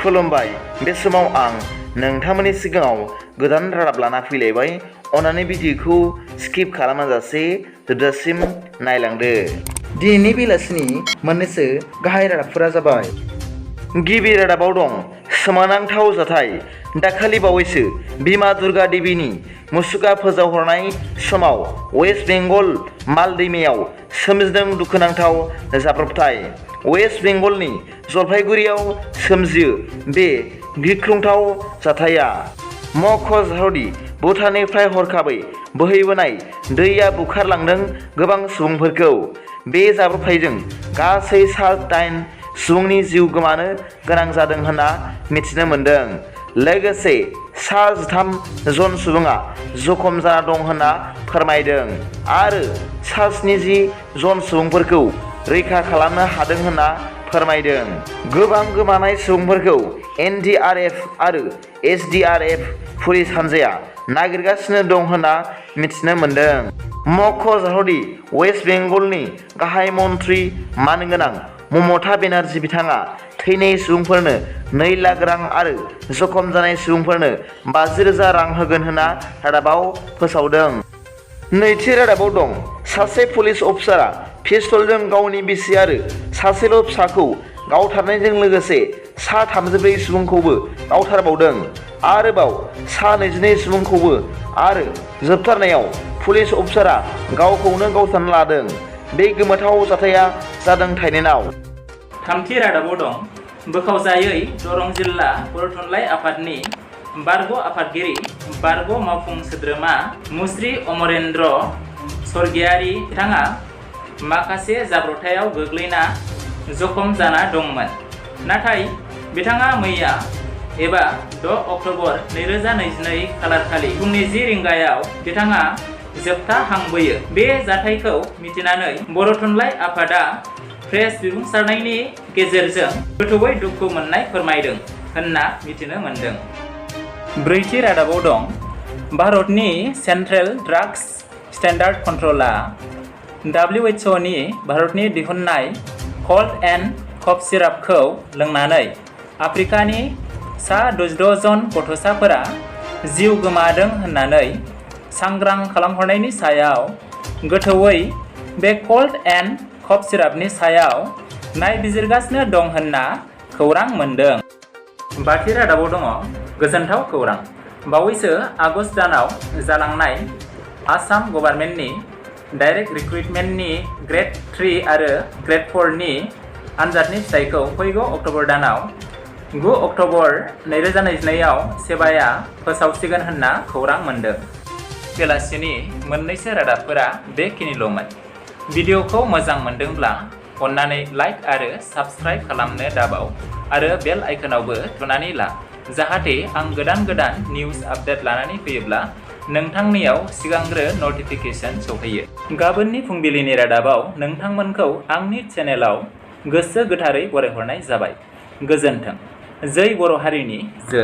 खुलुमबाय। बे समाव आं नोंथांमोननि सिगाङाव गोदान रादाब लाना फैलायबाय। अन्नानै भिडिअखौ स्किप खालामाजासे जोबजासिम नायलांदो। दिनैनि बेलासिनि मोननैसो गाहाय रादाबफोरा जाबाय। गिबि रादाबाव दं सोमोनांथाव जाथाय। दाखालि बावैसो बिमा दुर्गा देवीनि मुसुखा फोजावहरनाय समाव वेस्ट बेंगल माल दैमायाव सोमजिदों दुखुनांथाव जाब्रबथाय। वेस्ट बेंगलनि जलपाइगुरियाव सोमजियो बे गिख्रंथाव जाथाया। मख'जाथावदि भुटाननिफ्राय हरखाबै बोहैबोनाय दैया बुखारलांदों गोबां सुबुंफोरखौ। बे जाब्रबथायजों गासै सा-8 सुबुंनि जिउ गोमानो गोनां जादों होनना मिथिनो मोन्दों। लोगोसे सा-13 जन सुबुङा जखम जाना दं होनना फोरमायदों आरो सा-70 जन सुबुंफोरखौ रैखा खालामनो हादों होनना फोरमायदों। गोबां गोमानाय सुबुंफोरखौ NDRF आरो SDRF पुलिस हानजाया नागिरगासिनो दं होनना मिथिनो मोन्दों। मख'जाथावदि वेस्ट बेंगलनि गाहाय मन्थ्रि मानगोनां ममता बेनार्जी बिथाङा थैनाय सुबुंफोरनो 2 लाख रां आरो जखम जानाय सुबुंफोरनो 50,000 रां होगोन होनना रादाबाव फोसावदों। नैथि रादाबाव दं सासे पुलिस अफिसारआ पिस्तलजों गावनि बिसि आरो सासेल' फिसाखौ गावथारनायजों लोगोसे सा-34 सुबुंखौबो गावथारबावदों। आरोबाव सा-22 सुबुंखौबो आरो जोबथारनायाव पुलिस अफिसारआ गावखौनो गावथारना लादों। बे गोमोथाव जाथाया जादों थाइलेन्डआव। थामथि रादाबाव दं बोखावजायै दरं जिल्ला बर' थुनलाइ आफादनि बारग' आफादगिरि बारग' मावफुं सोद्रोमा मुस्रि अमरेन्द्र स्वर्गियारि बिथाङा माखासे जाब्रबथायाव गोग्लैना जखम जाना दंमोन। नाथाय बिथाङा मैया एबा 6 अक्ट'बर 2022 खालारखालि फुंनि 10 रिंगायाव बिथाङा जोबथा हां बोयो। बे जाथायखौ मिथिनानै बर' थुनलाइ आफादा प्रेस बिबुंसारनायनि गेजेरजों गोथौयै दुखु मोननाय फोरमायदों होनना मिथिनो मोन्दों। ब्रैथि रादाबाव दं भारतनि सेन्ट्रेल ड्राग्स स्टेन्डार्ड कन्ट्रलआ WHO भारतनि दिहुननाय कल्ड एन्ड कफ सिरापखौ लोंनानै आफ्रिकानि सा-66 जन गथ'साफोरा जिउ गोमादों होननानै सांग्रां खालामहरनायनि सायाव गोथौयै बे कल्ड एन्ड कफ सिरापनि सायाव नायबिजिरगासिनो दं होनना खौरां मोन्दों। बाथि रादाबाव दङ गोजोनथाव खौरां। बावैसो आगस्त दानाव जालांनाय आसाम गभर्नमेन्टनि डाइरेक्ट रिक्रुटमेन्टनि ग्रेड 3 आरो ग्रेड 4 नि आनजादनि फिथायखौ फैगौ अक्ट'बर दानाव 9 अक्ट'बर 2022 आव सेबाया फोसावसिगोन होनना खौरां मोन्दों। बेलासिनि मोननैसो रादाबफोरा बेखिनिल'मोन। भिडिअखौ मोजां मोनदोंब्ला अन्नानै लाइक आरो साबस्क्राइब खालामनो दाबाव आरो बेल आइकनावबो थुनानै ला, जाहाथे आं गोदान निउज आपडेट लानानै फैयोब्ला नोंथांनियाव सिगांग्रो नटिफिकेसन सौफैयो। गाबोननि फुंबिलिनि रादाबाव नोंथांमोनखौ आंनि चेनेलाव गोसो गोथारै बरायहरनाय जाबाय। गोजोन्थों। जै बर' हारिनि जै।